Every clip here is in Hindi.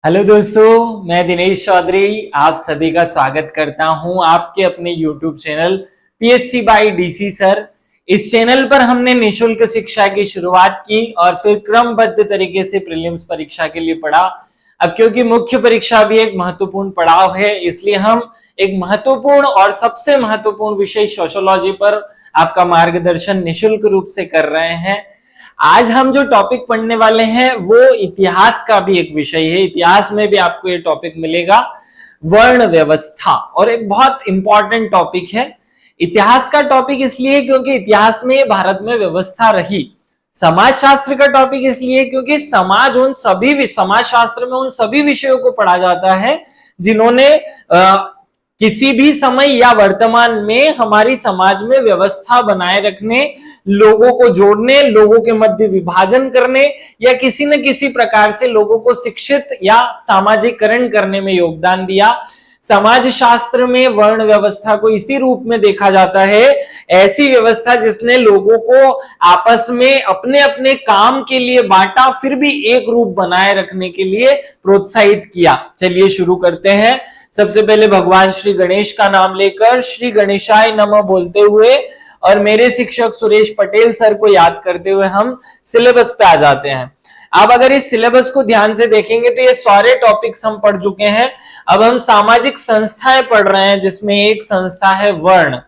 हेलो दोस्तों, मैं दिनेश चौधरी आप सभी का स्वागत करता हूं आपके अपने YouTube channel PSC by DC sir. इस चैनल पर हमने निशुल्क शिक्षा की शुरुआत की और फिर क्रमबद्ध तरीके से प्रीलिम्स परीक्षा के लिए पढ़ा। अब क्योंकि मुख्य परीक्षा भी एक महत्वपूर्ण पड़ाव है, इसलिए हम एक महत्वपूर्ण और सबसे महत्वपूर्ण विषय सोशियोलॉजी पर आपका मार्गदर्शन निशुल्क रूप से कर रहे हैं। आज हम जो टॉपिक पढ़ने वाले हैं वो इतिहास का भी एक विषय है। इतिहास में भी आपको ये टॉपिक मिलेगा, वर्ण व्यवस्था, और एक बहुत इंपॉर्टेंट टॉपिक है। इतिहास का टॉपिक इसलिए क्योंकि इतिहास में भारत में व्यवस्था रही। समाज शास्त्र का टॉपिक इसलिए क्योंकि समाज शास्त्र में उन सभी विषयों को पढ़ा जाता है जिन्होंने किसी भी समय या वर्तमान में हमारी समाज में व्यवस्था बनाए रखने, लोगों को जोड़ने, लोगों के मध्य विभाजन करने या किसी न किसी प्रकार से लोगों को शिक्षित या सामाजिकरण करने में योगदान दिया। समाज शास्त्र में वर्ण व्यवस्था को इसी रूप में देखा जाता है, ऐसी व्यवस्था जिसने लोगों को आपस में अपने अपने काम के लिए बांटा, फिर भी एक रूप बनाए रखने के लिए प्रोत्साहित किया। चलिए शुरू करते हैं। सबसे पहले भगवान श्री गणेश का नाम लेकर श्री गणेशाय नमः बोलते हुए और मेरे शिक्षक सुरेश पटेल सर को याद करते हुए हम सिलेबस पे आ जाते हैं। अब अगर इस सिलेबस को ध्यान से देखेंगे तो ये सारे टॉपिक्स हम पढ़ चुके हैं। अब हम सामाजिक संस्थाएं पढ़ रहे हैं, जिसमें एक संस्था है वर्ण।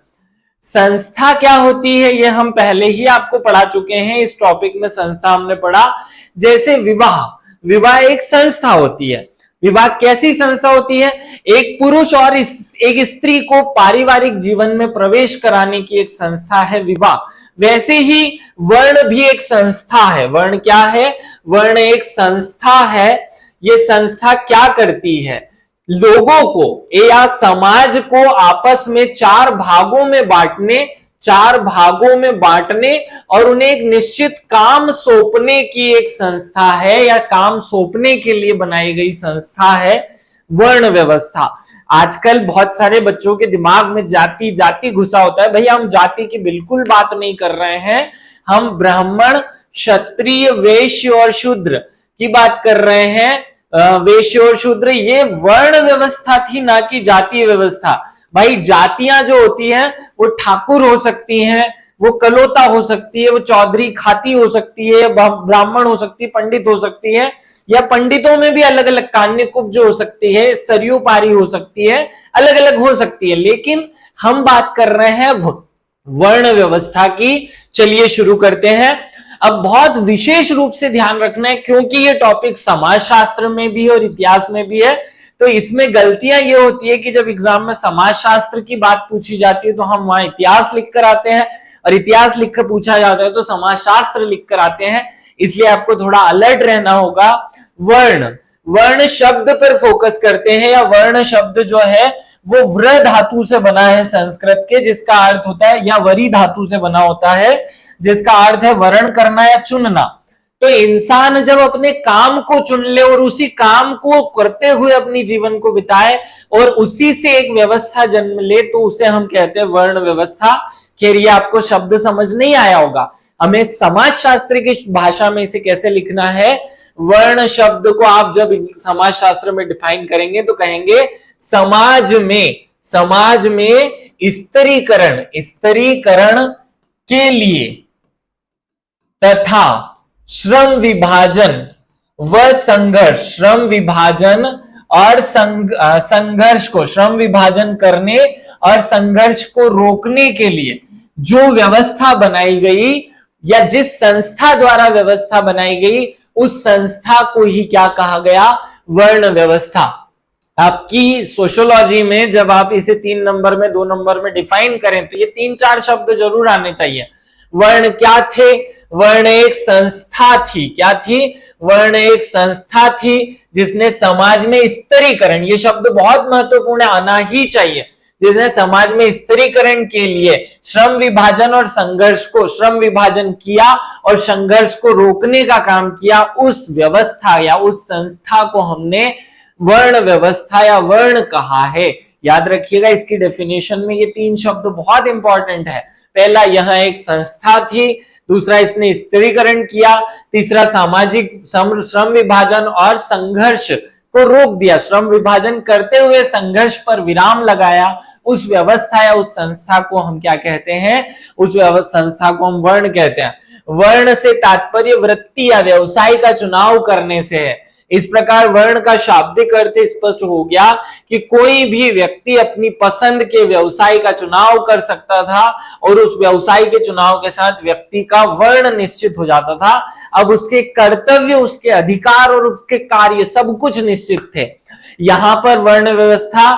संस्था क्या होती है ये हम पहले ही आपको पढ़ा चुके हैं। इस टॉपिक में संस्था हमने पढ़ा, जैसे विवाह एक संस्था होती है। विवाह कैसी संस्था होती है? एक पुरुष और एक स्त्री को पारिवारिक जीवन में प्रवेश कराने की एक संस्था है विवाह। वैसे ही वर्ण भी एक संस्था है। वर्ण क्या है? वर्ण एक संस्था है। ये संस्था क्या करती है? लोगों को या समाज को आपस में चार भागों में बांटने और उन्हें एक निश्चित काम सौंपने की एक संस्था है, या काम सौंपने के लिए बनाई गई संस्था है वर्ण व्यवस्था। आजकल बहुत सारे बच्चों के दिमाग में जाति जाति घुसा होता है। भैया हम जाति की बिल्कुल बात नहीं कर रहे हैं, हम ब्राह्मण, क्षत्रिय, वैश्य और शूद्र की बात कर रहे हैं। वैश्य और शूद्र ये वर्ण व्यवस्था थी, ना कि जातीय व्यवस्था। भाई जातियां जो होती हैं वो ठाकुर हो सकती हैं, वो कलोता हो सकती है, वो चौधरी खाती हो सकती है, ब्राह्मण हो सकती है, पंडित हो सकती है, या पंडितों में भी अलग अलग कान्यकुब्ज जो हो सकती है, सरयू पारी हो सकती है, अलग अलग हो सकती है। लेकिन हम बात कर रहे हैं वर्ण व्यवस्था की। चलिए शुरू करते हैं। अब बहुत विशेष रूप से ध्यान रखना है, क्योंकि ये टॉपिक समाज शास्त्र में भी और इतिहास में भी है। तो इसमें गलतियां ये होती है कि जब एग्जाम में समाज शास्त्र की बात पूछी जाती है तो हम वहां इतिहास लिख कर आते हैं, और इतिहास लिख कर पूछा जाता है तो समाज शास्त्र लिख कर आते हैं। इसलिए आपको थोड़ा अलर्ट रहना होगा। वर्ण शब्द पर फोकस करते हैं, या वर्ण शब्द जो है वो व्र धातु से बना है संस्कृत के, जिसका अर्थ होता है, या वरी धातु से बना होता है जिसका अर्थ है वर्ण करना या चुनना। तो इंसान जब अपने काम को चुन ले और उसी काम को करते हुए अपनी जीवन को बिताए और उसी से एक व्यवस्था जन्म ले, तो उसे हम कहते हैं वर्ण व्यवस्था। खैर ये आपको शब्द समझ नहीं आया होगा, हमें समाज शास्त्र की भाषा में इसे कैसे लिखना है। वर्ण शब्द को आप जब समाज शास्त्र में डिफाइन करेंगे तो कहेंगे समाज में स्त्रीकरण के लिए तथा श्रम विभाजन व संघर्ष, श्रम विभाजन और संघर्ष को, श्रम विभाजन करने और संघर्ष को रोकने के लिए जो व्यवस्था बनाई गई, या जिस संस्था द्वारा व्यवस्था बनाई गई, उस संस्था को ही क्या कहा गया? वर्ण व्यवस्था। आपकी सोशियोलॉजी में जब आप इसे 3 नंबर में 2 नंबर में डिफाइन करें तो ये 3-4 शब्द जरूर आने चाहिए। वर्ण क्या थे? वर्ण एक संस्था थी। क्या थी? वर्ण एक संस्था थी जिसने समाज में स्त्रीकरण, ये शब्द बहुत महत्वपूर्ण है, आना ही चाहिए, जिसने समाज में स्त्रीकरण के लिए श्रम विभाजन और संघर्ष को, श्रम विभाजन किया और संघर्ष को रोकने का काम किया। उस व्यवस्था या उस संस्था को हमने वर्ण व्यवस्था या वर्ण कहा है। याद रखिएगा, इसकी डेफिनेशन में ये 3 शब्द बहुत इंपॉर्टेंट है। पहला, यहां एक संस्था थी, दूसरा इसने स्त्रीकरण किया, तीसरा सामाजिक श्रम विभाजन और संघर्ष को रोक दिया, श्रम विभाजन करते हुए संघर्ष पर विराम लगाया, उस व्यवस्था या उस संस्था को हम क्या कहते हैं? उस संस्था को हम वर्ण कहते हैं। वर्ण से तात्पर्य वृत्ति या व्यवसाय का चुनाव करने से है। इस प्रकार वर्ण का शाब्दिक अर्थ स्पष्ट हो गया कि कोई भी व्यक्ति अपनी पसंद के व्यवसाय का चुनाव कर सकता था और उस व्यवसाय के चुनाव के साथ व्यक्ति का वर्ण निश्चित हो जाता था। अब उसके कर्तव्य, उसके अधिकार और उसके कार्य सब कुछ निश्चित थे। यहां पर वर्ण व्यवस्था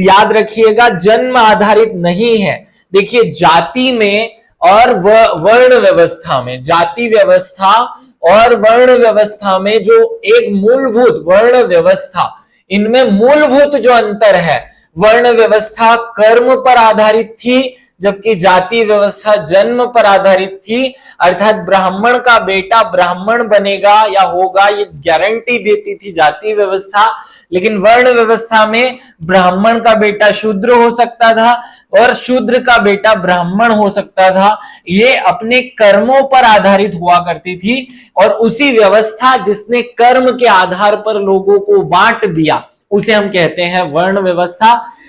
याद रखिएगा जन्म आधारित नहीं है। देखिए जाति में और वर्ण व्यवस्था में, जाति व्यवस्था और वर्ण व्यवस्था में जो एक मूलभूत वर्ण व्यवस्था, इनमें मूलभूत जो अंतर है, वर्ण व्यवस्था कर्म पर आधारित थी जबकि जाति व्यवस्था जन्म पर आधारित थी। अर्थात ब्राह्मण का बेटा ब्राह्मण बनेगा या होगा ये गारंटी देती थी जाति व्यवस्था, लेकिन वर्ण व्यवस्था में ब्राह्मण का बेटा शूद्र हो सकता था और शूद्र का बेटा ब्राह्मण हो सकता था। ये अपने कर्मों पर आधारित हुआ करती थी और उसी व्यवस्था जिसने कर्म के आधार पर लोगों को बांट दिया उसे हम कहते हैं वर्ण व्यवस्था।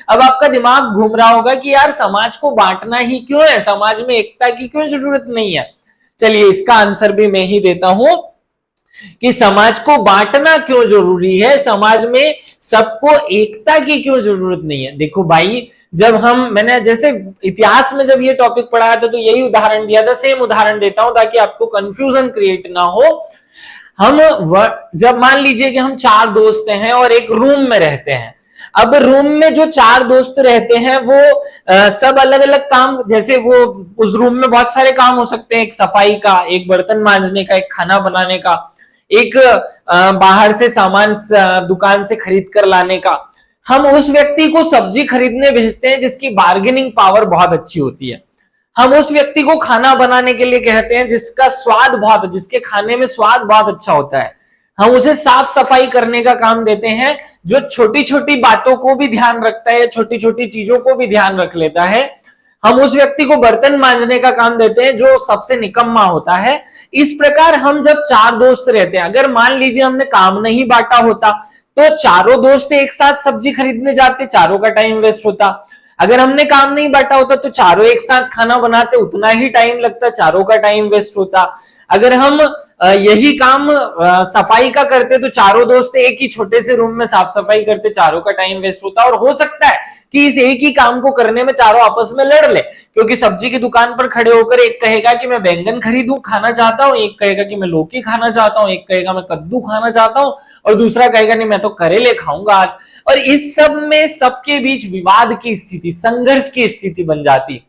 अब आपका दिमाग घूम रहा होगा कि यार समाज को बांटना ही क्यों है, समाज में एकता की क्यों जरूरत नहीं है? चलिए इसका आंसर भी मैं ही देता हूं कि समाज को बांटना क्यों जरूरी है, समाज में सबको एकता की क्यों जरूरत नहीं है। देखो भाई, जब मैंने जैसे इतिहास में जब ये टॉपिक पढ़ाया था तो यही उदाहरण दिया था, सेम उदाहरण देता हूं ताकि आपको कंफ्यूजन क्रिएट ना हो। हम जब मान लीजिए कि हम 4 दोस्त हैं और एक रूम में रहते हैं। अब रूम में जो 4 दोस्त रहते हैं वो सब अलग अलग काम, जैसे वो उस रूम में बहुत सारे काम हो सकते हैं, एक सफाई का, एक बर्तन मांजने का, एक खाना बनाने का, एक बाहर से सामान दुकान से खरीद कर लाने का। हम उस व्यक्ति को सब्जी खरीदने भेजते हैं जिसकी बार्गेनिंग पावर बहुत अच्छी होती है। हम उस व्यक्ति को खाना बनाने के लिए कहते हैं जिसका स्वाद बहुत, जिसके खाने में स्वाद बहुत अच्छा होता है। हम उसे साफ सफाई करने का काम देते हैं जो छोटी छोटी बातों को भी ध्यान रखता है, छोटी छोटी चीजों को भी ध्यान रख लेता है। हम उस व्यक्ति को बर्तन मांजने का काम देते हैं जो सबसे निकम्मा होता है। इस प्रकार हम जब 4 दोस्त रहते हैं, अगर मान लीजिए हमने काम नहीं बांटा होता तो चारों दोस्त एक साथ सब्जी खरीदने जाते, चारों का टाइम वेस्ट होता। अगर हमने काम नहीं बांटा होता तो चारों एक साथ खाना बनाते, उतना ही टाइम लगता, चारों का टाइम वेस्ट होता। अगर हम यही काम सफाई का करते तो चारों दोस्त एक ही छोटे से रूम में साफ सफाई करते, चारों का टाइम वेस्ट होता। और हो सकता है कि इस एक ही काम को करने में चारों आपस में लड़ ले, क्योंकि सब्जी की दुकान पर खड़े होकर एक कहेगा कि मैं बैंगन खरीदूं खाना चाहता हूं, एक कहेगा कि मैं लौकी खाना चाहता हूं, एक कहेगा मैं कद्दू खाना चाहता हूं और दूसरा कहेगा नहीं मैं तो करेले खाऊंगा आज। और इस सब में सबके बीच विवाद की स्थिति, संघर्ष की स्थिति बन जाती।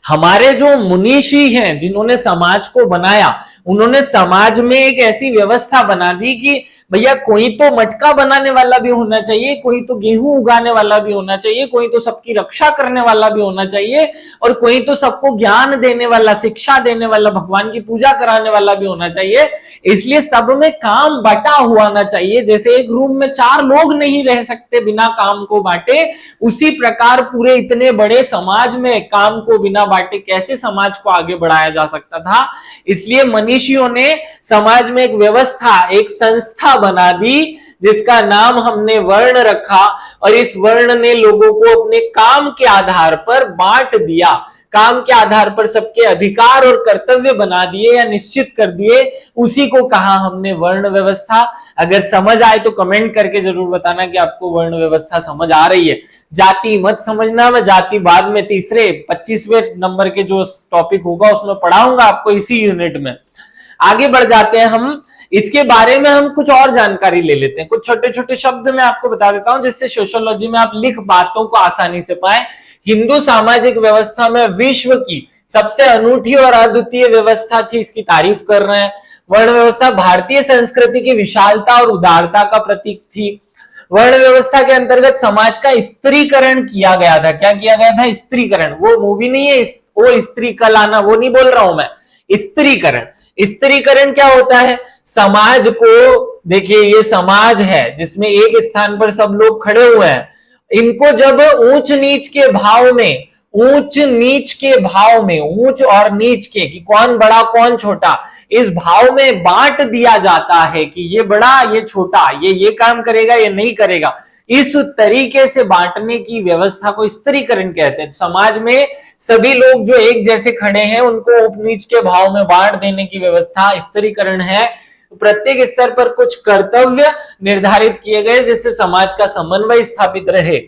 हमारे जो मुनीषी हैं जिन्होंने समाज को बनाया, उन्होंने समाज में एक ऐसी व्यवस्था बना दी कि भैया कोई तो मटका बनाने वाला भी होना चाहिए, कोई तो गेहूं उगाने वाला भी होना चाहिए, कोई तो सबकी रक्षा करने वाला भी होना चाहिए और कोई तो सबको ज्ञान देने वाला, शिक्षा देने वाला, भगवान की पूजा कराने वाला भी होना चाहिए। इसलिए सब में काम बटा हुआ ना चाहिए। जैसे एक रूम में 4 लोग नहीं रह सकते बिना काम को बांटे, उसी प्रकार पूरे इतने बड़े समाज में काम को बिना बांटे कैसे समाज को आगे बढ़ाया जा सकता था। इसलिए मनीषियों ने समाज में एक व्यवस्था, एक संस्था बना दी जिसका नाम हमने वर्ण रखा और इस वर्ण ने लोगों को अपने काम के आधार पर बांट दिया, काम के आधार पर सबके अधिकार और कर्तव्य बना दिए या निश्चित कर दिए। उसी को कहा हमने वर्ण व्यवस्था। अगर समझ आए तो कमेंट करके जरूर बताना कि आपको वर्ण व्यवस्था समझ आ रही है। जाति मत समझना, मैं जाति बाद में तीसरे 25वें नंबर के जो टॉपिक होगा उसमें पढ़ाऊंगा आपको इसी यूनिट में। आगे बढ़ जाते हैं हम, इसके बारे में हम कुछ और जानकारी ले लेते हैं। कुछ छोटे छोटे शब्द मैं आपको बता देता हूं जिससे सोशियोलॉजी में आप लिख बातों को आसानी से पाए। हिंदू सामाजिक व्यवस्था में विश्व की सबसे अनूठी और अद्वितीय व्यवस्था थी, इसकी तारीफ कर रहे हैं। वर्ण व्यवस्था भारतीय संस्कृति की विशालता और उदारता का प्रतीक थी। वर्ण व्यवस्था के अंतर्गत समाज का स्त्रीकरण किया गया था। क्या किया गया था? स्त्रीकरण। वो मूवी नहीं है वो स्त्री का लाना, वो नहीं बोल रहा हूं मैं। स्त्रीकरण, स्त्रीकरण क्या होता है? समाज को, देखिए ये समाज है जिसमें एक स्थान पर सब लोग खड़े हुए हैं, इनको जब ऊंच नीच के भाव में ऊंच नीच के भाव में, ऊंच और नीच के, कि कौन बड़ा कौन छोटा, इस भाव में बांट दिया जाता है कि ये बड़ा ये छोटा, ये काम करेगा ये नहीं करेगा। इस तरीके से बांटने की व्यवस्था को स्त्रीकरण कहते हैं। समाज में सभी लोग जो एक जैसे खड़े हैं उनको ऊंच नीच के भाव में बांट देने की व्यवस्था स्त्रीकरण है। प्रत्येक स्तर पर कुछ कर्तव्य निर्धारित किए गए जिससे समाज का समन्वय स्थापित रहे।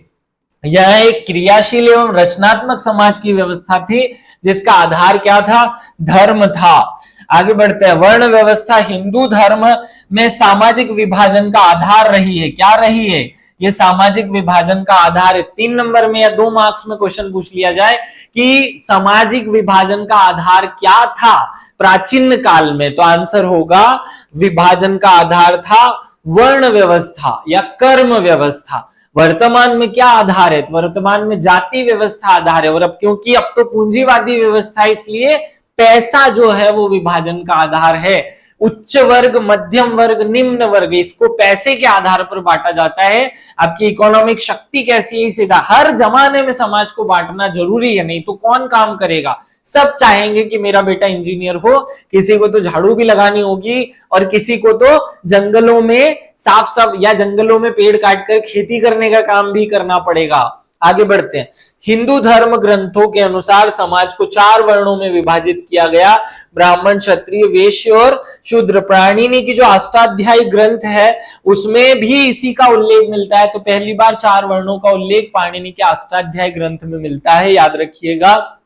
यह एक क्रियाशील एवं रचनात्मक समाज की व्यवस्था थी जिसका आधार क्या था? धर्म था। आगे बढ़ते हैं। वर्ण व्यवस्था हिंदू धर्म में सामाजिक विभाजन का आधार रही है। क्या रही है? ये सामाजिक विभाजन का आधार है। 3 नंबर में या 2 मार्क्स में क्वेश्चन पूछ लिया जाए कि सामाजिक विभाजन का आधार क्या था प्राचीन काल में, तो आंसर होगा विभाजन का आधार था वर्ण व्यवस्था या कर्म व्यवस्था। वर्तमान में क्या आधार है? वर्तमान में जाति व्यवस्था आधार है। और अब क्योंकि अब तो पूंजीवादी व्यवस्था, इसलिए पैसा जो है वो विभाजन का आधार है। उच्च वर्ग, मध्यम वर्ग, निम्न वर्ग, इसको पैसे के आधार पर बांटा जाता है। आपकी इकोनॉमिक शक्ति कैसी है, सीधा हर जमाने में समाज को बांटना जरूरी है, नहीं तो कौन काम करेगा? सब चाहेंगे कि मेरा बेटा इंजीनियर हो, किसी को तो झाड़ू भी लगानी होगी और किसी को तो जंगलों में साफ या जंगलों में पेड़ काटकर खेती करने का काम भी करना पड़ेगा। आगे बढ़ते हैं। हिंदू धर्म ग्रंथों के अनुसार समाज को 4 वर्णों में विभाजित किया गया, ब्राह्मण, क्षत्रिय, वैश्य और शूद्र। पाणिनि की जो अष्टाध्यायी ग्रंथ है उसमें भी इसी का उल्लेख मिलता है। तो पहली बार 4 वर्णों का उल्लेख पाणिनि के अष्टाध्यायी ग्रंथ में मिलता है, याद रखिएगा।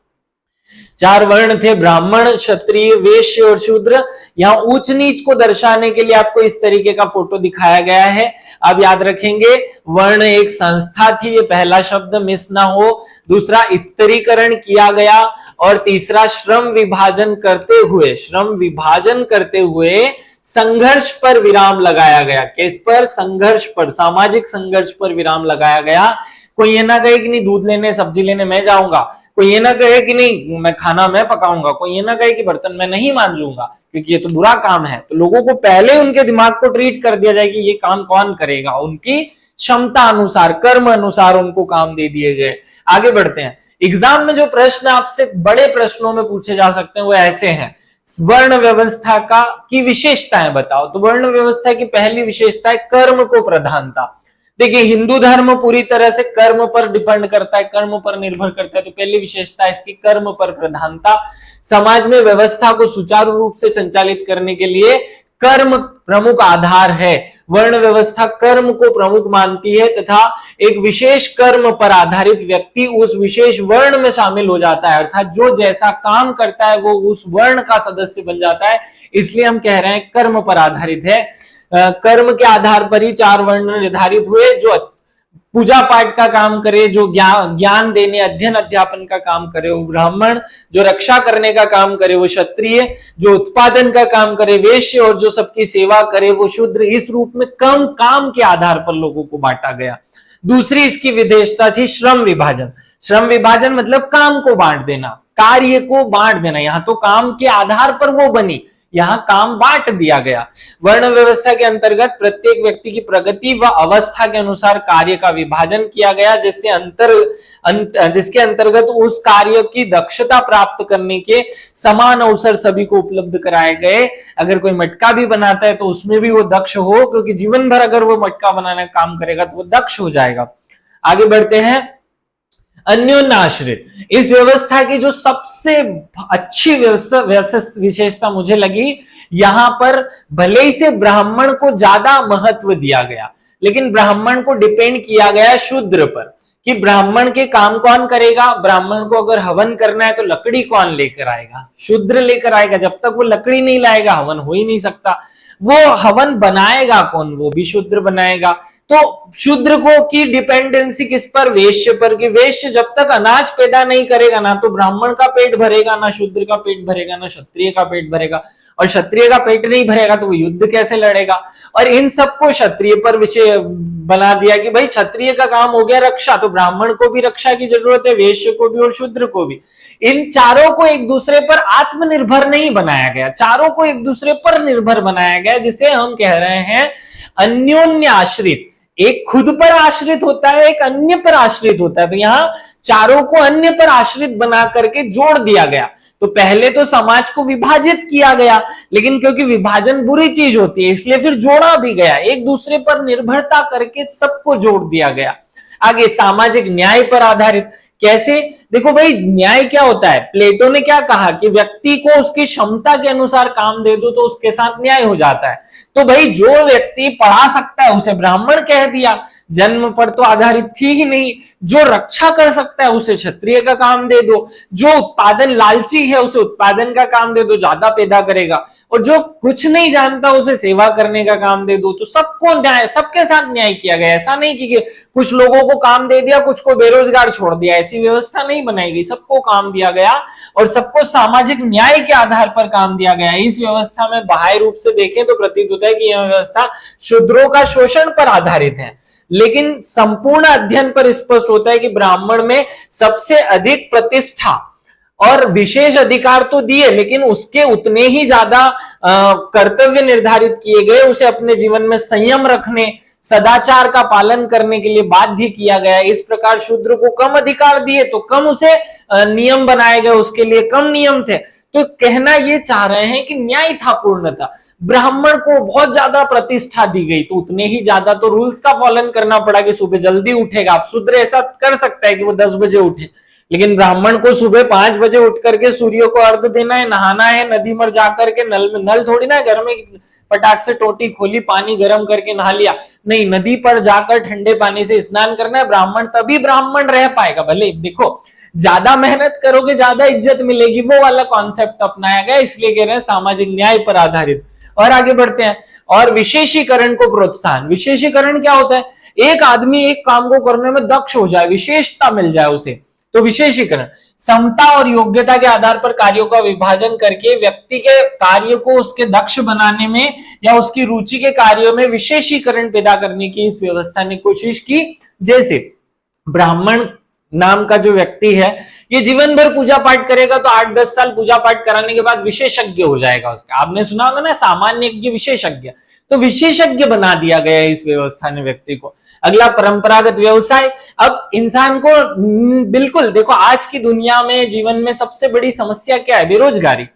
4 वर्ण थे, ब्राह्मण, क्षत्रिय, वैश्य और शूद्र। यहाँ ऊंच नीच को दर्शाने के लिए आपको इस तरीके का फोटो दिखाया गया है। अब याद रखेंगे, वर्ण एक संस्था थी, ये पहला शब्द मिस ना हो। दूसरा, स्त्रीकरण किया गया। और तीसरा, श्रम विभाजन करते हुए संघर्ष पर विराम लगाया गया। किस पर? संघर्ष पर, सामाजिक संघर्ष पर विराम लगाया गया। कोई ये ना कहे कि नहीं दूध लेने सब्जी लेने मैं जाऊंगा, कोई ये ना कहे कि नहीं मैं खाना मैं पकाऊंगा, कोई ये ना कहे कि बर्तन मैं नहीं मांजूंगा क्योंकि ये तो बुरा काम है। तो लोगों को पहले उनके दिमाग को ट्रीट कर दिया जाए कि ये काम कौन करेगा, उनकी क्षमता अनुसार, कर्म अनुसार उनको काम दे दिए गए। आगे बढ़ते हैं। एग्जाम में जो प्रश्न आपसे बड़े प्रश्नों में पूछे जा सकते हैं वो ऐसे हैं, वर्ण व्यवस्था की विशेषताएं बताओ। तो वर्ण व्यवस्था की पहली विशेषता है कर्म को प्रधानता। देखिए, हिंदू धर्म पूरी तरह से कर्म पर डिपेंड करता है, कर्म पर निर्भर करता है। तो पहली विशेषता है इसकी कर्म पर प्रधानता। समाज में व्यवस्था को सुचारू रूप से संचालित करने के लिए कर्म प्रमुख आधार है। वर्ण व्यवस्था कर्म को प्रमुख मानती है तथा एक विशेष कर्म पर आधारित व्यक्ति उस विशेष वर्ण में शामिल हो जाता है, अर्थात जो जैसा काम करता है वो उस वर्ण का सदस्य बन जाता है। इसलिए हम कह रहे हैं कर्म पर आधारित है। कर्म के आधार पर ही 4 वर्ण निर्धारित हुए, जो पूजा पाठ का काम करे, जो ज्ञान देने अध्ययन अध्यापन का काम करे वो ब्राह्मण, जो रक्षा करने का काम करे वो क्षत्रिय, जो उत्पादन का काम करे वैश्य और जो सबकी सेवा करे वो शूद्र। इस रूप में कम काम के आधार पर लोगों को बांटा गया। दूसरी इसकी विशेषता थी श्रम विभाजन। श्रम विभाजन मतलब काम को बांट देना, कार्य को बांट देना। यहां तो काम के आधार पर वो बनी, यहां काम बांट दिया गया। वर्ण व्यवस्था के अंतर्गत प्रत्येक व्यक्ति की प्रगति व अवस्था के अनुसार कार्य का विभाजन किया गया, जिसके अंतर्गत उस कार्य की दक्षता प्राप्त करने के समान अवसर सभी को उपलब्ध कराए गए। अगर कोई मटका भी बनाता है तो उसमें भी वो दक्ष हो, क्योंकि जीवन भर अगर वो मटका बनाने का काम करेगा तो वो दक्ष हो जाएगा। आगे बढ़ते हैं। अन्योन्य आश्रित, इस व्यवस्था की जो सबसे अच्छी विशेषता मुझे लगी, यहां पर भले ही से ब्राह्मण को ज्यादा महत्व दिया गया, लेकिन ब्राह्मण को डिपेंड किया गया शूद्र पर कि ब्राह्मण के काम कौन करेगा। ब्राह्मण को अगर हवन करना है तो लकड़ी कौन लेकर आएगा? शूद्र लेकर आएगा। जब तक वो लकड़ी नहीं लाएगा हवन हो ही नहीं सकता। वो हवन बनाएगा कौन? वो भी शूद्र बनाएगा। तो शूद्र को की डिपेंडेंसी किस पर? वैश्य पर। कि वैश्य जब तक अनाज पैदा नहीं करेगा ना तो ब्राह्मण का पेट भरेगा, ना शूद्र का पेट भरेगा, ना क्षत्रिय का पेट भरेगा। और क्षत्रिय का पेट नहीं भरेगा तो वो युद्ध कैसे लड़ेगा? और इन सबको क्षत्रिय पर विषय बना दिया कि भाई क्षत्रिय का काम हो गया रक्षा, तो ब्राह्मण को भी रक्षा की जरूरत है, वैश्य को भी और शूद्र को भी। इन चारों को एक दूसरे पर आत्मनिर्भर नहीं बनाया गया, चारों को एक दूसरे पर निर्भर बनाया गया, जिसे हम कह रहे हैं अन्योन्य आश्रित। एक खुद पर आश्रित होता है, एक अन्य पर आश्रित होता है। तो यहाँ चारों को अन्य पर आश्रित बना करके जोड़ दिया गया। तो पहले तो समाज को विभाजित किया गया, लेकिन क्योंकि विभाजन बुरी चीज होती है इसलिए फिर जोड़ा भी गया, एक दूसरे पर निर्भरता करके सबको जोड़ दिया गया। आगे सामाजिक न्याय पर आधारित। कैसे? देखो भाई, न्याय क्या होता है? प्लेटो ने क्या कहा कि व्यक्ति को उसकी क्षमता के अनुसार काम दे दो तो उसके साथ न्याय हो जाता है। तो भाई जो व्यक्ति पढ़ा सकता है उसे ब्राह्मण कह दिया, जन्म पर तो आधारित थी ही नहीं। जो रक्षा कर सकता है उसे क्षत्रिय का काम दे दो, जो उत्पादन लालची है उसे उत्पादन का काम दे दो, ज्यादा पैदा करेगा, और जो कुछ नहीं जानता उसे सेवा करने का काम दे दो। तो सबको न्याय, सबके साथ न्याय किया गया। ऐसा नहीं कि कुछ लोगों को काम दे दिया, कुछ को बेरोजगार छोड़ दिया, ऐसी व्यवस्था नहीं बनाई गई। सबको काम दिया गया और सबको सामाजिक न्याय के आधार पर काम दिया गया। इस व्यवस्था में बाह्य रूप से देखें तो प्रतीत होता है कि यह व्यवस्था शूद्रों का शोषण पर आधारित है, लेकिन संपूर्ण अध्ययन पर स्पष्ट होता है कि ब्राह्मण में सबसे अधिक प्रतिष्ठा और विशेष अधिकार तो दिए, लेकिन उसके उतने ही ज्यादा कर्तव्य निर्धारित किए गए। उसे अपने जीवन में संयम रखने, सदाचार का पालन करने के लिए बाध्य किया गया। इस प्रकार शूद्र को कम अधिकार दिए तो कम उसे नियम बनाए गए, उसके लिए कम नियम थे। तो कहना ये चाह रहे हैं कि न्याय था पूर्णता। ब्राह्मण को बहुत ज्यादा प्रतिष्ठा दी गई तो उतने ही ज्यादा तो रूल्स का पालन करना पड़ा कि सुबह जल्दी उठेगा। अब शूद्र ऐसा कर सकता है कि वो 10 बजे उठे, लेकिन ब्राह्मण को सुबह 5 बजे उठ करके सूर्य को अर्घ देना है, नहाना है, नदी में जाकर के नल थोड़ी ना घर में फटाक से टोटी खोली, पानी गर्म करके नहा लिया, नहीं, नदी पर जाकर ठंडे पानी से स्नान करना है ब्राह्मण, तभी ब्राह्मण रह पाएगा। भले देखो ज्यादा मेहनत करोगे ज्यादा इज्जत मिलेगी, वो वाला कॉन्सेप्ट अपनाया गया, इसलिए कह रहे हैं सामाजिक न्याय पर आधारित। और आगे बढ़ते हैं। और विशेषीकरण को प्रोत्साहन। विशेषीकरण क्या होता है? एक आदमी एक काम को करने में दक्ष हो जाए, विशेषता मिल जाए उसे, तो विशेषीकरण। समता और योग्यता के आधार पर कार्यों का विभाजन करके व्यक्ति के कार्य को उसके दक्ष बनाने में या उसकी रुचि के कार्यों में विशेषीकरण पैदा करने की इस व्यवस्था ने कोशिश की। जैसे ब्राह्मण नाम का जो व्यक्ति है ये जीवन भर पूजा पाठ करेगा तो 8-10 साल पूजा पाठ कराने के बाद विशेषज्ञ हो जाएगा उसका। आपने सुना होगा ना, सामान्य यज्ञ विशेषज्ञ, तो विशेषज्ञ बना दिया गया है इस व्यवस्था ने व्यक्ति को। अगला परंपरागत व्यवसाय। अब इंसान को बिल्कुल देखो, आज की दुनिया में जीवन में सबसे बड़ी समस्या क्या है? बेरोजगारी।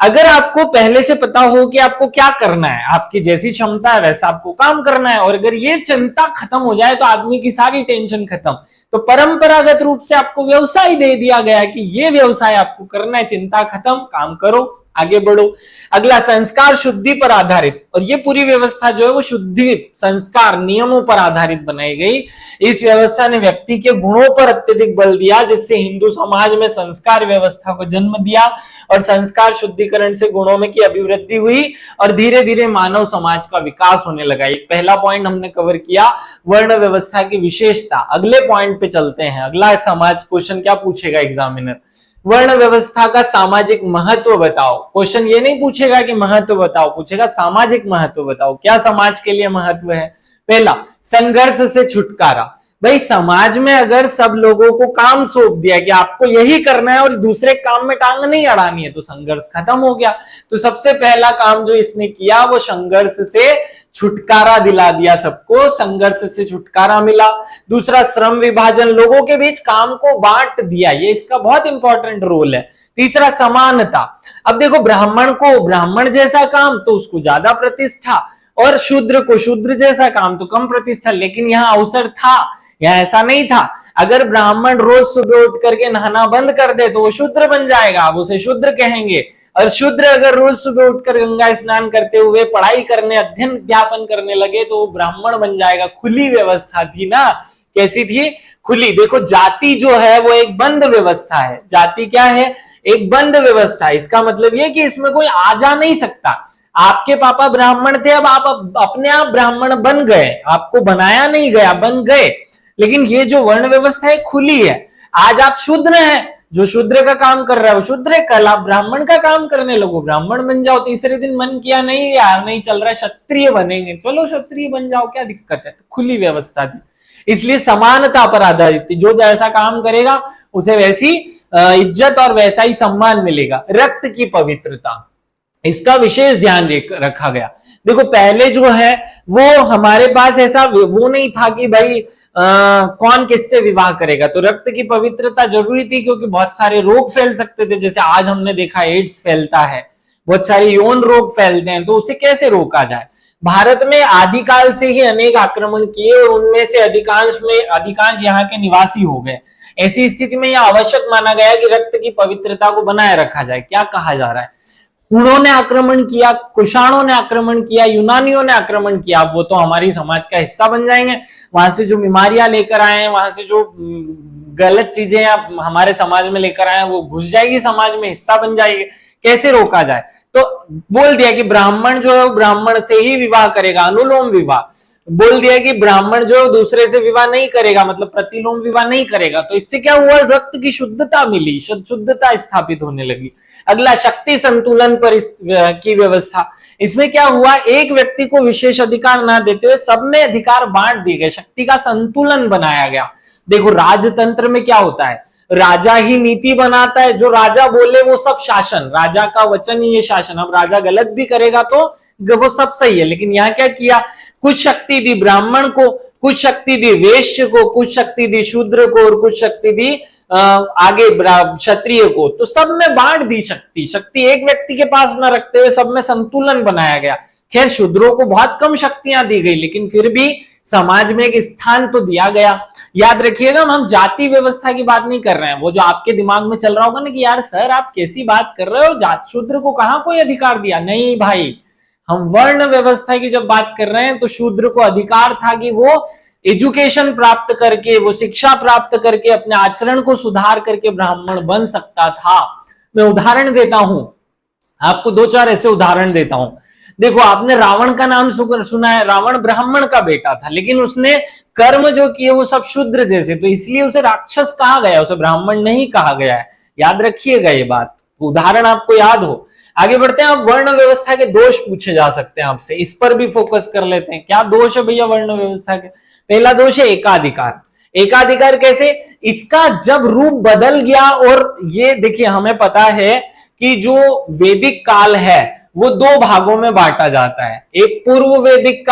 अगर आपको पहले से पता हो कि आपको क्या करना है, आपकी जैसी क्षमता है वैसा आपको काम करना है, और अगर ये चिंता खत्म हो जाए तो आदमी की सारी टेंशन खत्म। तो परंपरागत रूप से आपको व्यवसाय दे दिया गया कि ये व्यवसाय आपको करना है, चिंता खत्म, काम करो, आगे बढ़ो। अगला संस्कार शुद्धि पर आधारित, और ये पूरी व्यवस्था जो है वो शुद्धि, संस्कार, नियमों पर आधारित बनाई गई। इस व्यवस्था ने व्यक्ति के गुणों पर अत्यधिक बल दिया, जिससे हिंदू समाज में संस्कार व्यवस्था को जन्म दिया और संस्कार शुद्धिकरण से गुणों में की अभिवृद्धि हुई और धीरे धीरे मानव समाज का विकास होने लगा। एक पहला पॉइंट हमने कवर किया, वर्ण व्यवस्था की विशेषता। अगले पॉइंट पे चलते हैं। अगला समाज क्वेश्चन क्या पूछेगा एग्जामिनर? वर्ण व्यवस्था का सामाजिक महत्व बताओ। क्वेश्चन ये नहीं पूछेगा कि महत्व बताओ, पूछेगा सामाजिक महत्व बताओ, क्या समाज के लिए महत्व है। पहला, संघर्ष से छुटकारा। भाई समाज में अगर सब लोगों को काम सौंप दिया कि आपको यही करना है और दूसरे काम में टांग नहीं अड़ानी है तो संघर्ष खत्म हो गया। तो सबसे पहला काम जो इसने किया वो संघर्ष से छुटकारा दिला दिया, सबको संघर्ष से छुटकारा मिला। दूसरा, श्रम विभाजन, लोगों के बीच काम को बांट दिया, ये इसका बहुत इंपॉर्टेंट रोल है। तीसरा, समानता। अब देखो, ब्राह्मण को ब्राह्मण जैसा काम तो उसको ज्यादा प्रतिष्ठा, और शूद्र को शूद्र जैसा काम तो कम प्रतिष्ठा। लेकिन यहाँ अवसर था, यहाँ ऐसा नहीं था। अगर ब्राह्मण रोज सुबह उठ करके नहाना बंद कर दे तो वो शूद्र बन जाएगा, अब उसे शूद्र कहेंगे। और शूद्र अगर रोज सुबह उठकर गंगा स्नान करते हुए पढ़ाई करने, अध्ययन ज्ञापन करने लगे तो वो ब्राह्मण बन जाएगा। खुली व्यवस्था थी ना। कैसी थी? खुली। देखो, जाति जो है वो एक बंद व्यवस्था है। जाति क्या है? एक बंद व्यवस्था। इसका मतलब ये कि इसमें कोई आ जा नहीं सकता। आपके पापा ब्राह्मण थे, अब आप अपने आप ब्राह्मण बन गए, आपको बनाया नहीं गया, बन गए। लेकिन ये जो वर्ण व्यवस्था है खुली है। आज आप शूद्र हैं, जो शूद्र का काम कर रहा है वो शूद्र है, कल आप ब्राह्मण का काम करने लगो, ब्राह्मण बन जाओ। तीसरे दिन मन किया नहीं यार, नहीं चल रहा है, क्षत्रिय बनेंगे, चलो क्षत्रिय बन जाओ, क्या दिक्कत है। तो खुली व्यवस्था थी, इसलिए समानता पर आधारित थी। जो जैसा काम करेगा उसे वैसी इज्जत और वैसा ही सम्मान मिलेगा। रक्त की पवित्रता, इसका विशेष ध्यान रखा गया। देखो पहले जो है वो हमारे पास ऐसा वो नहीं था कि भाई कौन किससे विवाह करेगा, तो रक्त की पवित्रता जरूरी थी क्योंकि बहुत सारे रोग फैल सकते थे, जैसे आज हमने देखा एड्स फैलता है, बहुत सारे यौन रोग फैलते हैं, तो उसे कैसे रोका जाए। भारत में आदिकाल से ही अनेक आक्रमण किए और उनमें से अधिकांश यहाँ के निवासी हो गए। ऐसी स्थिति में यह आवश्यक माना गया कि रक्त की पवित्रता को बनाए रखा जाए। क्या कहा जा रहा है, हुणों ने आक्रमण किया, कुषाणों ने आक्रमण किया, यूनानियों ने आक्रमण किया, वो तो हमारी समाज का हिस्सा बन जाएंगे, वहां से जो बीमारियां लेकर आए हैं, वहां से जो गलत चीजें हमारे समाज में लेकर आए हैं वो घुस जाएगी समाज में, हिस्सा बन जाएगी। कैसे रोका जाए, तो बोल दिया कि ब्राह्मण जो है ब्राह्मण से ही विवाह करेगा, अनुलोम विवाह। बोल दिया कि ब्राह्मण जो दूसरे से विवाह नहीं करेगा, मतलब प्रतिलोम विवाह नहीं करेगा। तो इससे क्या हुआ, रक्त की शुद्धता मिली, शुद्धता स्थापित होने लगी। अगला, शक्ति संतुलन पर की व्यवस्था। इसमें क्या हुआ, एक व्यक्ति को विशेष अधिकार ना देते हुए सब में अधिकार बांट दिए गए, शक्ति का संतुलन बनाया गया। देखो राजतंत्र में क्या होता है, राजा ही नीति बनाता है, जो राजा बोले वो सब शासन, राजा का वचन ही ये शासन। अब राजा गलत भी करेगा तो वो सब सही है, लेकिन यहाँ क्या किया, कुछ शक्ति दी ब्राह्मण को, कुछ शक्ति दी वैश्य को, कुछ शक्ति दी शूद्र को और कुछ शक्ति दी आगे क्षत्रिय को। तो सब में बांट दी शक्ति, शक्ति एक व्यक्ति के पास न रखते हुए सब में संतुलन बनाया गया। खैर शूद्रों को बहुत कम शक्तियां दी गई, लेकिन फिर भी समाज में एक स्थान तो दिया गया। याद रखिएगा, हम जाति व्यवस्था की बात नहीं कर रहे हैं। वो जो आपके दिमाग में चल रहा होगा ना कि यार सर आप कैसी बात कर रहे हो, जात शूद्र को कहां कोई अधिकार दिया, नहीं भाई, हम वर्ण व्यवस्था की जब बात कर रहे हैं तो शूद्र को अधिकार था कि वो एजुकेशन प्राप्त करके, वो शिक्षा प्राप्त करके अपने आचरण को सुधार करके ब्राह्मण बन सकता था। मैं उदाहरण देता हूं आपको, दो चार ऐसे उदाहरण देता हूं। देखो आपने रावण का नाम सुना है, रावण ब्राह्मण का बेटा था, लेकिन उसने कर्म जो किए वो सब शूद्र जैसे, तो इसलिए उसे राक्षस कहा गया, उसे ब्राह्मण नहीं कहा गया है। याद रखिएगा ये बात, उदाहरण आपको याद हो। आगे बढ़ते हैं, आप वर्ण व्यवस्था के दोष पूछे जा सकते हैं आपसे, इस पर भी फोकस कर लेते हैं। क्या दोष है भैया वर्ण व्यवस्था के? पहला दोष है एकाधिकार। एकाधिकार कैसे, इसका जब रूप बदल गया, और ये देखिए हमें पता है कि जो वैदिक काल है वो दो भागों में बांटा जाता है, एक पूर्व वैदिक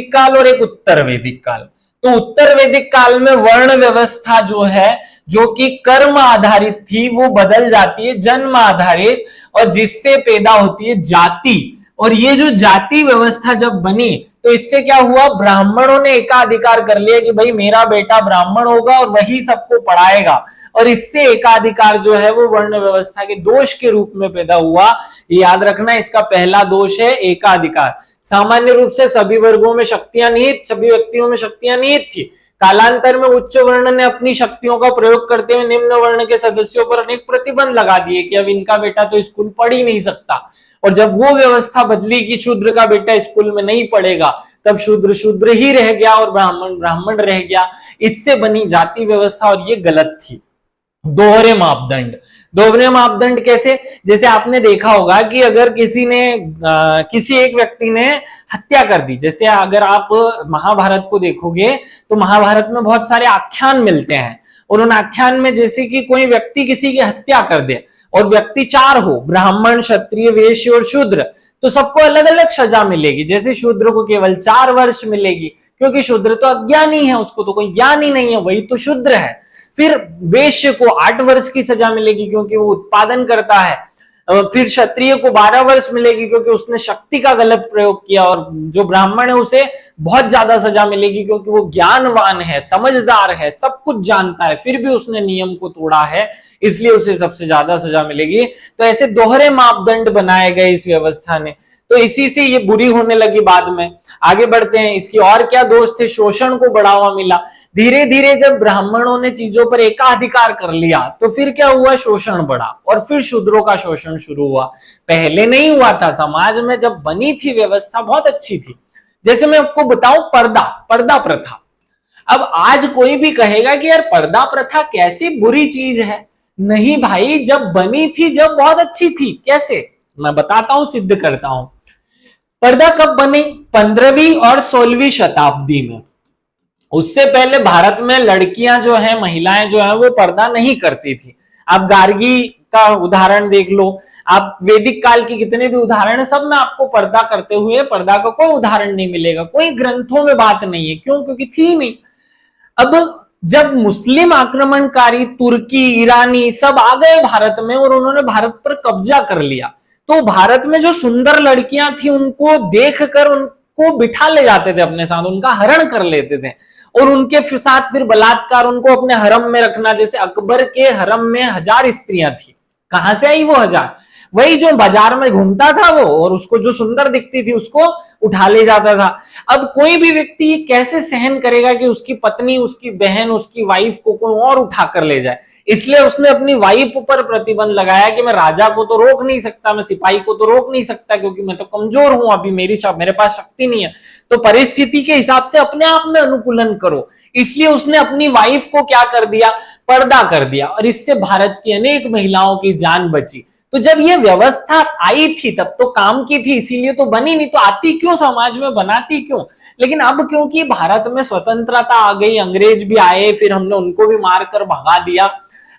काल और एक उत्तर वैदिक काल। तो उत्तर वैदिक काल में वर्ण व्यवस्था जो है, जो कि कर्म आधारित थी, वो बदल जाती है जन्म आधारित, और जिससे पैदा होती है जाति। और ये जो जाति व्यवस्था जब बनी तो इससे क्या हुआ, ब्राह्मणों ने एकाधिकार कर लिया कि भाई मेरा बेटा ब्राह्मण होगा और वही सबको पढ़ाएगा, और इससे एकाधिकार जो है वो वर्ण व्यवस्था के दोष के रूप में पैदा हुआ। याद रखना, इसका पहला दोष है एकाधिकार। सामान्य रूप से सभी वर्गों में शक्तियां निहित, सभी व्यक्तियों में शक्तियां निहित थी। कालांतर में उच्च वर्ण ने अपनी शक्तियों का प्रयोग करते हुए निम्न वर्ण के सदस्यों पर अनेक प्रतिबंध लगा दिए कि अब इनका बेटा तो स्कूल पढ़ ही नहीं सकता। और जब वो व्यवस्था बदली कि शूद्र का बेटा स्कूल में नहीं पढ़ेगा, तब शूद्र शूद्र ही रह गया और ब्राह्मण ब्राह्मण रह गया। इससे बनी जाति व्यवस्था, और ये गलत थी। दोहरे मापदंड कैसे, जैसे आपने देखा होगा कि अगर किसी एक व्यक्ति ने हत्या कर दी, जैसे अगर आप महाभारत को देखोगे तो महाभारत में बहुत सारे आख्यान मिलते हैं, और उन आख्यान में जैसे कि कोई व्यक्ति किसी की हत्या कर दे और व्यक्ति चार हो, ब्राह्मण क्षत्रिय वैश्य और शूद्र, तो सबको अलग अलग सजा मिलेगी। जैसे शूद्र को केवल 4 वर्ष मिलेगी, क्योंकि शूद्र तो अज्ञानी है, उसको तो कोई ज्ञान ही नहीं है, वही तो शूद्र है। फिर वैश्य को 8 वर्ष की सजा मिलेगी क्योंकि वो उत्पादन करता है। फिर क्षत्रिय को 12 वर्ष मिलेगी क्योंकि उसने शक्ति का गलत प्रयोग किया, और जो ब्राह्मण है उसे बहुत ज्यादा सजा मिलेगी क्योंकि वो ज्ञानवान है, समझदार है, सब कुछ जानता है, फिर भी उसने नियम को तोड़ा है, इसलिए उसे सबसे ज्यादा सजा मिलेगी। तो ऐसे दोहरे मापदंड बनाए गए इस व्यवस्था ने, तो इसी से ये बुरी होने लगी बाद में। आगे बढ़ते हैं, इसकी और क्या दोष थे, शोषण को बढ़ावा मिला। धीरे धीरे जब ब्राह्मणों ने चीजों पर एकाधिकार कर लिया तो फिर क्या हुआ, शोषण बढ़ा, और फिर शूद्रों का शोषण शुरू हुआ। पहले नहीं हुआ था, समाज में जब बनी थी व्यवस्था बहुत अच्छी थी। जैसे मैं आपको बताऊं, पर्दा प्रथा। अब आज कोई भी कहेगा कि यार पर्दा प्रथा कैसी बुरी चीज है, नहीं भाई, जब बनी थी जब बहुत अच्छी थी। कैसे, मैं बताता हूं, सिद्ध करता हूं। पर्दा कब बनी, 15वीं और 16वीं शताब्दी में। उससे पहले भारत में लड़कियां जो है, महिलाएं जो है, वो पर्दा नहीं करती थी। आप गार्गी का उदाहरण देख लो, आप वैदिक काल के कितने भी उदाहरण है सब में आपको पर्दा करते हुए, पर्दा का कोई उदाहरण नहीं मिलेगा, कोई ग्रंथों में बात नहीं है। क्यों? क्योंकि थी नहीं। अब जब मुस्लिम आक्रमणकारी तुर्की, ईरानी सब आ गए भारत में और उन्होंने भारत पर कब्जा कर लिया, तो भारत में जो सुंदर लड़कियां थी उनको देखकर उनको बिठा ले जाते थे अपने साथ, उनका हरण कर लेते थे और उनके साथ फिर बलात्कार, उनको अपने हरम में रखना। जैसे अकबर के हरम में 1000 स्त्रियां थी। कहां से आई वो 1000? वही जो बाजार में घूमता था वो, और उसको जो सुंदर दिखती थी उसको उठा ले जाता था। अब कोई भी व्यक्ति कैसे सहन करेगा कि उसकी पत्नी, उसकी बहन, उसकी वाइफ को कोई और उठा कर ले जाए? इसलिए उसने अपनी वाइफ पर प्रतिबंध लगाया कि मैं राजा को तो रोक नहीं सकता, मैं सिपाही को तो रोक नहीं सकता, क्योंकि मैं तो कमजोर हूं, अभी मेरे पास शक्ति नहीं है। तो परिस्थिति के हिसाब से अपने आप में अनुकूलन करो। इसलिए उसने अपनी वाइफ को क्या कर दिया? पर्दा कर दिया, और इससे भारत की अनेक महिलाओं की जान बची। तो जब ये व्यवस्था आई थी तब तो काम की थी, इसीलिए तो बनी, नहीं तो आती क्यों समाज में, बनाती क्यों? लेकिन अब क्योंकि भारत में स्वतंत्रता आ गई, अंग्रेज भी आए, फिर हमने उनको भी मारकर भगा दिया।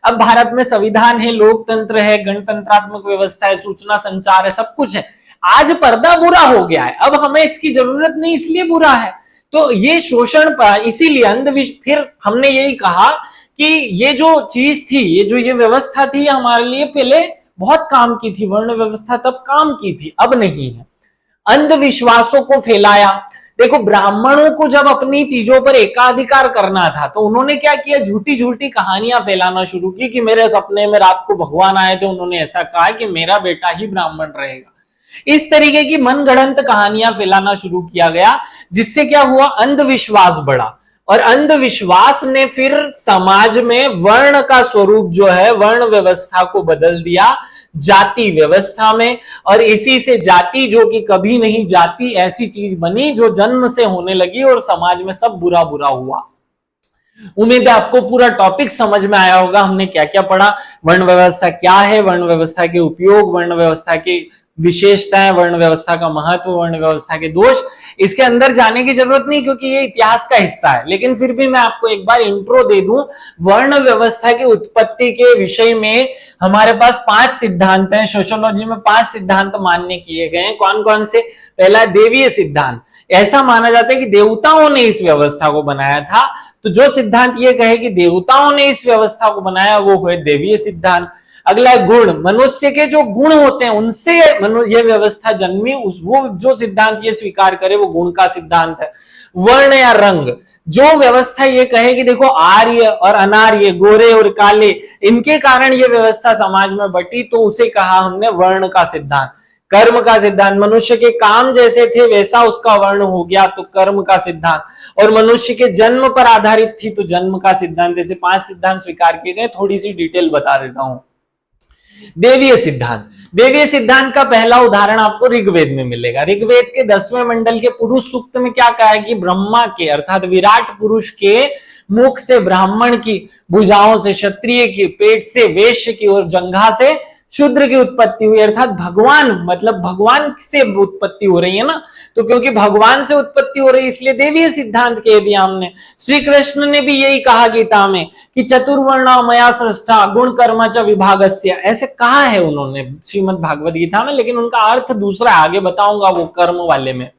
अब भारत में संविधान है, लोकतंत्र है, गणतंत्रात्मक व्यवस्था है, सूचना संचार है, सब कुछ है। आज पर्दा बुरा हो गया है, अब हमें इसकी जरूरत नहीं, इसलिए बुरा है। तो ये शोषण पर, इसीलिए अंधविश्वास, फिर हमने यही कहा कि ये जो चीज थी, ये व्यवस्था थी, हमारे लिए पहले बहुत काम की थी। वर्ण व्यवस्था तब काम की थी, अब नहीं है। अंधविश्वासों को फैलाया। देखो, ब्राह्मणों को जब अपनी चीजों पर एकाधिकार करना था तो उन्होंने क्या किया? झूठी झूठी कहानियां फैलाना शुरू की कि मेरे सपने में रात को भगवान आए थे, उन्होंने ऐसा कहा कि मेरा बेटा ही ब्राह्मण रहेगा। इस तरीके की मनगढ़ंत कहानियां फैलाना शुरू किया गया, जिससे क्या हुआ? अंधविश्वास बढ़ा, और अंधविश्वास ने फिर समाज में वर्ण का स्वरूप जो है, वर्ण व्यवस्था को बदल दिया जाति व्यवस्था में। और इसी से जाति, जो कि कभी नहीं जाति, ऐसी चीज बनी जो जन्म से होने लगी और समाज में सब बुरा बुरा हुआ। उम्मीद है आपको पूरा टॉपिक समझ में आया होगा। हमने क्या क्या पढ़ा, वर्ण व्यवस्था क्या है, वर्ण व्यवस्था के उपयोग, वर्ण व्यवस्था की विशेषताएं, वर्ण व्यवस्था का महत्व, वर्ण व्यवस्था के दोष। इसके अंदर जाने की जरूरत नहीं क्योंकि ये इतिहास का हिस्सा है, लेकिन फिर भी मैं आपको एक बार इंट्रो दे दूं। वर्ण व्यवस्था की उत्पत्ति के विषय में हमारे पास 5 सिद्धांत हैं। सोशियोलॉजी में 5 सिद्धांत मान्य किए गए हैं। कौन कौन से? पहला, देवीय सिद्धांत। ऐसा माना जाता है कि देवताओं ने इस व्यवस्था को बनाया था, तो जो सिद्धांत ये कहे कि देवताओं ने इस व्यवस्था को बनाया वो है देवीय सिद्धांत। अगला, गुण। मनुष्य के जो गुण होते हैं उनसे ये व्यवस्था जन्मी, वो जो सिद्धांत ये स्वीकार करे वो गुण का सिद्धांत है। वर्ण या रंग, जो व्यवस्था ये कहे कि देखो आर्य और अनार्य, गोरे और काले, इनके कारण ये व्यवस्था समाज में बटी, तो उसे कहा हमने वर्ण का सिद्धांत। कर्म का सिद्धांत, मनुष्य के काम जैसे थे वैसा उसका वर्ण हो गया, तो कर्म का सिद्धांत। और मनुष्य के जन्म पर आधारित थी तो जन्म का सिद्धांत। ऐसे 5 सिद्धांत स्वीकार किए गए। थोड़ी सी डिटेल बता देता हूं। देवीय सिद्धांत। देवीय सिद्धांत का पहला उदाहरण आपको ऋग्वेद में मिलेगा। ऋग्वेद के 10वें मंडल के पुरुष सूक्त में क्या कहा है कि ब्रह्मा के, अर्थात विराट पुरुष के मुख से ब्राह्मण की, भुजाओं से क्षत्रिय की, पेट से वैश्य की और जंघा से शूद्र की उत्पत्ति हुई। अर्थात भगवान, मतलब भगवान से उत्पत्ति हो रही है ना, तो क्योंकि भगवान से उत्पत्ति हो रही है इसलिए देवीय सिद्धांत कह दिया हमने। श्री कृष्ण ने भी यही कहा गीता में कि चतुर्वर्णा मया सृष्टा गुण कर्मच विभागस्य, ऐसे कहा है उन्होंने श्रीमद् भागवत गीता में, लेकिन उनका अर्थ दूसरा, आगे बताऊंगा वो कर्म वाले में।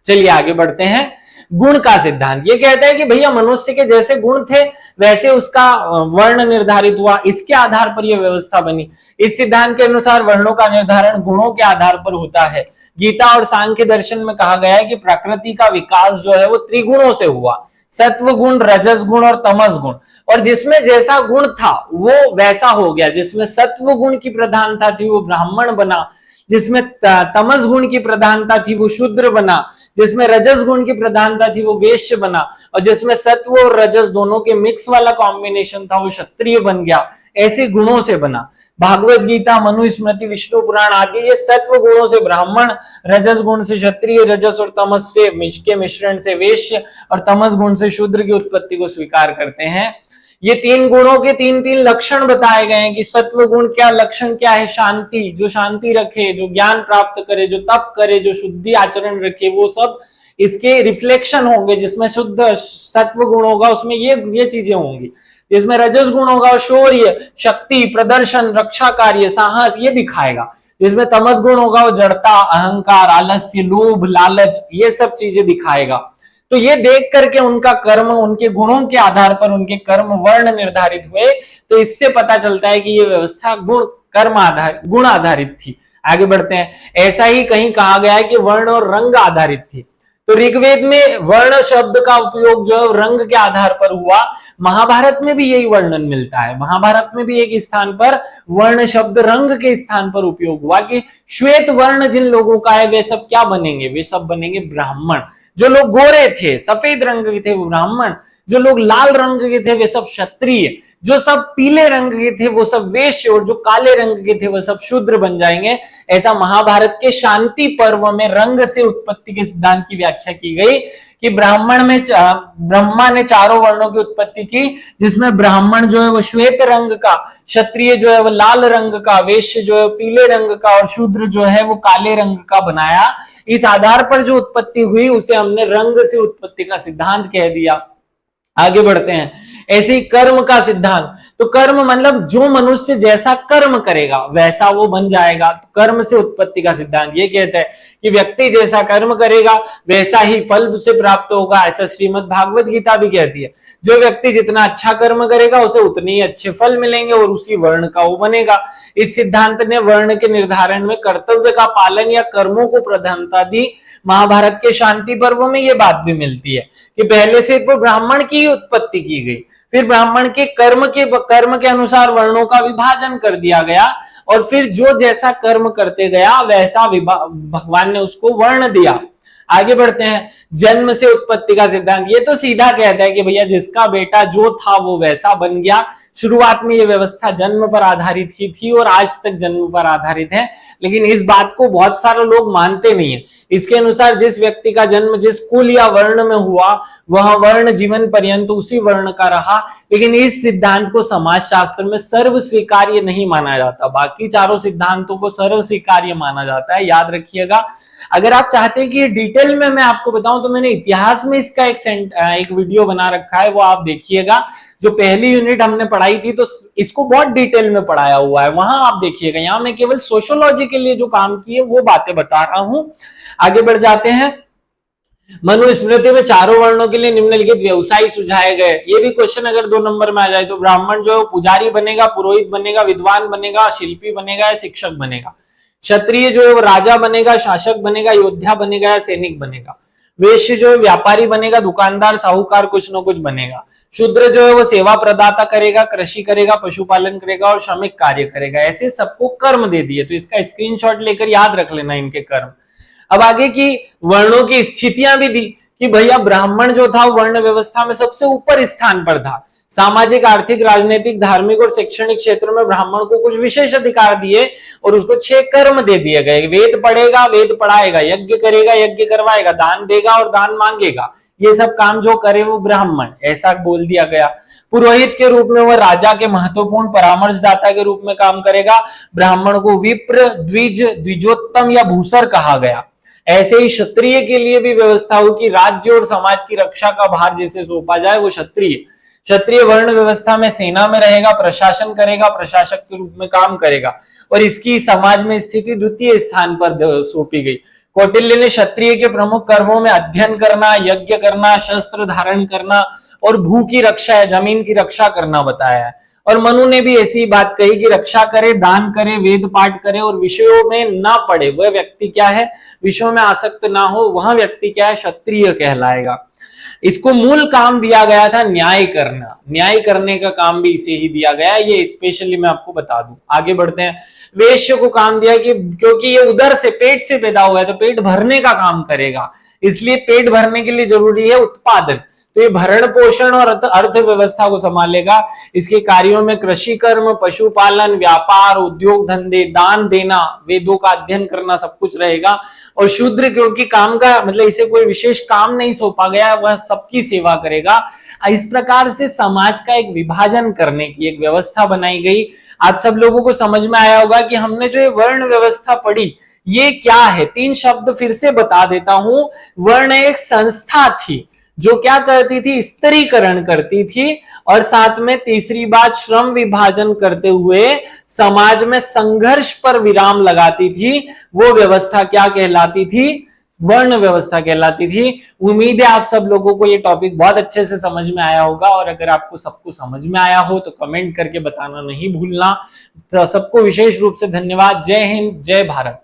चलिए आगे बढ़ते हैं। गुण का सिद्धांत ये कहता है कि भैया मनुष्य के जैसे गुण थे वैसे उसका वर्ण निर्धारित हुआ, इसके आधार पर यह व्यवस्था बनी। इस सिद्धांत के अनुसार वर्णों का निर्धारण गुणों के आधार पर होता है। गीता और सांख्य दर्शन में कहा गया है कि प्रकृति का विकास जो है वो त्रिगुणों से हुआ, सत्व गुण, रजस गुण और तमस गुण। और जिसमें जैसा गुण था वो वैसा हो गया। जिसमें सत्व गुण की प्रधानता थी वो ब्राह्मण बना, जिसमें तमस गुण की प्रधानता थी वो शूद्र बना, जिसमें रजस गुण की प्रधानता थी वो वैश्य बना, और जिसमें सत्व और रजस दोनों के मिक्स वाला कॉम्बिनेशन था वो क्षत्रिय बन गया। ऐसे गुणों से बना। भागवत गीता, मनुस्मृति, विष्णु पुराण आदि ये सत्व गुणों से ब्राह्मण, रजस गुण से क्षत्रिय, रजस और तमस से के मिश्रण से वैश्य और तमस गुण से शूद्र की उत्पत्ति को स्वीकार करते हैं। ये 3 गुणों के 3 लक्षण बताए गए हैं कि सत्व गुण क्या लक्षण क्या है? शांति, जो शांति रखे, जो ज्ञान प्राप्त करे, जो तप करे, जो शुद्धि आचरण रखे, वो सब इसके रिफ्लेक्शन होंगे। जिसमें शुद्ध सत्व गुण होगा उसमें ये चीजें होंगी। जिसमें रजस गुण होगा शौर्य, शक्ति, प्रदर्शन, रक्षा कार्य, साहस, ये दिखाएगा। जिसमें तमस गुण होगा वो जड़ता, अहंकार, आलस्य, लोभ, लालच, ये सब चीजें दिखाएगा। तो ये देख करके उनका कर्म, उनके गुणों के आधार पर उनके कर्म वर्ण निर्धारित हुए। तो इससे पता चलता है कि ये व्यवस्था गुण आधारित थी। आगे बढ़ते हैं। ऐसा ही कहीं कहा गया है कि वर्ण और रंग आधारित थी। तो ऋग्वेद में वर्ण शब्द का उपयोग जो है रंग के आधार पर हुआ। महाभारत में भी यही वर्णन मिलता है। महाभारत में भी एक स्थान पर वर्ण शब्द रंग के स्थान पर उपयोग हुआ कि श्वेत वर्ण जिन लोगों का है वे सब क्या बनेंगे, वे सब बनेंगे ब्राह्मण। जो लोग गोरे थे, सफेद रंग के थे, वो ब्राह्मण। जो लोग लाल रंग के थे वे सब क्षत्रिय। जो सब पीले रंग के थे वो सब वैश्य, और जो काले रंग के थे वो सब शूद्र बन जाएंगे। ऐसा महाभारत के शांति पर्व में रंग से उत्पत्ति के सिद्धांत की व्याख्या की गई कि ब्रह्मा ने चारों वर्णों की उत्पत्ति की, जिसमें ब्राह्मण जो है वो श्वेत रंग का, क्षत्रिय जो है वो लाल रंग का, वैश्य जो है पीले रंग का, और शूद्र जो है वो काले रंग का बनाया। इस आधार पर जो उत्पत्ति हुई उसे हमने रंग से उत्पत्ति का सिद्धांत कह दिया। आगे बढ़ते हैं। ऐसे ही कर्म का सिद्धांत। तो कर्म मतलब जो मनुष्य जैसा कर्म करेगा वैसा वो बन जाएगा। तो कर्म से उत्पत्ति का सिद्धांत ये कहता है कि व्यक्ति जैसा कर्म करेगा वैसा ही फल उसे प्राप्त होगा। ऐसा श्रीमद् भागवत गीता भी कहती है। जो व्यक्ति जितना अच्छा कर्म करेगा उसे उतने ही अच्छे फल मिलेंगे और उसी वर्ण का वो बनेगा। इस सिद्धांत ने वर्ण के निर्धारण में कर्तव्य का पालन या कर्मों को प्रधानता दी। महाभारत के शांति पर्व में ये बात भी मिलती है कि पहले से ब्राह्मण की उत्पत्ति की गई, फिर ब्राह्मण के कर्म के अनुसार वर्णों का विभाजन कर दिया गया, और फिर जो जैसा कर्म करते गया वैसा भगवान ने उसको वर्ण दिया। आगे बढ़ते हैं। जन्म से उत्पत्ति का सिद्धांत ये तो सीधा कहता है कि भैया जिसका बेटा जो था वो वैसा बन गया। शुरुआत में ये व्यवस्था जन्म पर आधारित ही थी और आज तक जन्म पर आधारित है, लेकिन इस बात को बहुत सारे लोग मानते नहीं है। इसके अनुसार जिस व्यक्ति का जन्म जिस कुल या वर्ण में हुआ वह वर्ण जीवन पर्यंत उसी वर्ण का रहा। लेकिन इस सिद्धांत को समाज शास्त्र में सर्व स्वीकार्य नहीं माना जाता। बाकी चारों सिद्धांतों को सर्व स्वीकार्य माना जाता है, याद रखिएगा। अगर आप चाहते हैं कि डिटेल में मैं आपको बताऊं तो मैंने इतिहास में इसका एक वीडियो बना रखा है, वो आप देखिएगा। जो पहली यूनिट हमने पढ़ाई थी तो इसको बहुत डिटेल में पढ़ाया हुआ है, वहां आप देखिएगा। यहां मैं केवल सोशियोलॉजी के लिए जो काम किए वो बातें बता रहा हूं। आगे बढ़ जाते हैं। मनुस्मृति में चारों वर्णों के लिए निम्नलिखित व्यवसाय सुझाए गए। ये भी क्वेश्चन अगर 2 नंबर में आ जाए तो ब्राह्मण जो पुजारी बनेगा, पुरोहित बनेगा, विद्वान बनेगा, शिल्पी बनेगा या शिक्षक बनेगा। क्षत्रिय जो है वो राजा बनेगा, शासक बनेगा, योद्धा बनेगा या सैनिक बनेगा। वैश्य जो है व्यापारी बनेगा, दुकानदार, साहूकार, कुछ न कुछ बनेगा। शूद्र जो है वो सेवा प्रदाता करेगा, कृषि करेगा, पशुपालन करेगा और श्रमिक कार्य करेगा। ऐसे सबको कर्म दे दिए, तो इसका स्क्रीनशॉट लेकर याद रख लेना इनके कर्म। अब आगे की वर्णों की स्थितियां भी दी कि भैया ब्राह्मण जो था वर्ण व्यवस्था में सबसे ऊपर स्थान पर था। सामाजिक, आर्थिक, राजनीतिक, धार्मिक और शैक्षणिक क्षेत्र में ब्राह्मण को कुछ विशेष अधिकार दिए और उसको 6 कर्म दे दिए गए। वेद पढ़ेगा, वेद पढ़ाएगा, यज्ञ करेगा, यज्ञ करवाएगा, दान देगा और दान मांगेगा। ये सब काम जो करे वो ब्राह्मण, ऐसा बोल दिया गया। पुरोहित के रूप में वह राजा के महत्वपूर्ण परामर्शदाता के रूप में काम करेगा। ब्राह्मण को विप्र, द्विज, द्विजोत्तम या भूसर कहा गया। ऐसे ही क्षत्रिय के लिए भी व्यवस्था हुई कि राज्य और समाज की रक्षा का भार जिसे सौंपा जाए वो क्षत्रिय। क्षत्रिय वर्ण व्यवस्था में सेना में रहेगा, प्रशासन करेगा, प्रशासक के रूप में काम करेगा और इसकी समाज में स्थिति द्वितीय स्थान पर सौंपी गई। कौटिल्य ने क्षत्रिय के प्रमुख कर्मों में अध्ययन करना, यज्ञ करना, शस्त्र धारण करना और भू की रक्षा है, जमीन की रक्षा करना बताया है। और मनु ने भी ऐसी बात कही कि रक्षा करे, दान करे, वेद पाठ करे और विषयों में ना पड़े वह व्यक्ति क्या है, विषयों में आसक्त ना हो वह व्यक्ति क्या है, क्षत्रिय कहलाएगा। इसको मूल काम दिया गया था न्याय करना, न्याय करने का काम भी इसे ही दिया गया। ये स्पेशली मैं आपको बता दूं। आगे बढ़ते हैं। वैश्य को काम दिया कि क्योंकि ये उदर से, पेट से पैदा हुआ है तो पेट भरने का काम करेगा, इसलिए पेट भरने के लिए जरूरी है उत्पादन। तो ये भरण पोषण और अर्थव्यवस्था को संभालेगा। इसके कार्यों में कृषि कर्म, पशुपालन, व्यापार, उद्योग धंधे, दान देना, वेदों का अध्ययन करना सब कुछ रहेगा। और शूद्र क्योंकि काम का मतलब इसे कोई विशेष काम नहीं सौंपा गया, वह सबकी सेवा करेगा। इस प्रकार से समाज का एक विभाजन करने की एक व्यवस्था बनाई गई। आप सब लोगों को समझ में आया होगा कि हमने जो ये वर्ण व्यवस्था पढ़ी ये क्या है। 3 शब्द फिर से बता देता हूं। वर्ण एक संस्था थी जो क्या करती थी, स्त्रीकरण करती थी, और साथ में तीसरी बात श्रम विभाजन करते हुए समाज में संघर्ष पर विराम लगाती थी, वो व्यवस्था क्या कहलाती थी, वर्ण व्यवस्था कहलाती थी। उम्मीद है आप सब लोगों को ये टॉपिक बहुत अच्छे से समझ में आया होगा, और अगर आपको सबको समझ में आया हो तो कमेंट करके बताना नहीं भूलना। तो सबको विशेष रूप से धन्यवाद। जय हिंद, जय भारत।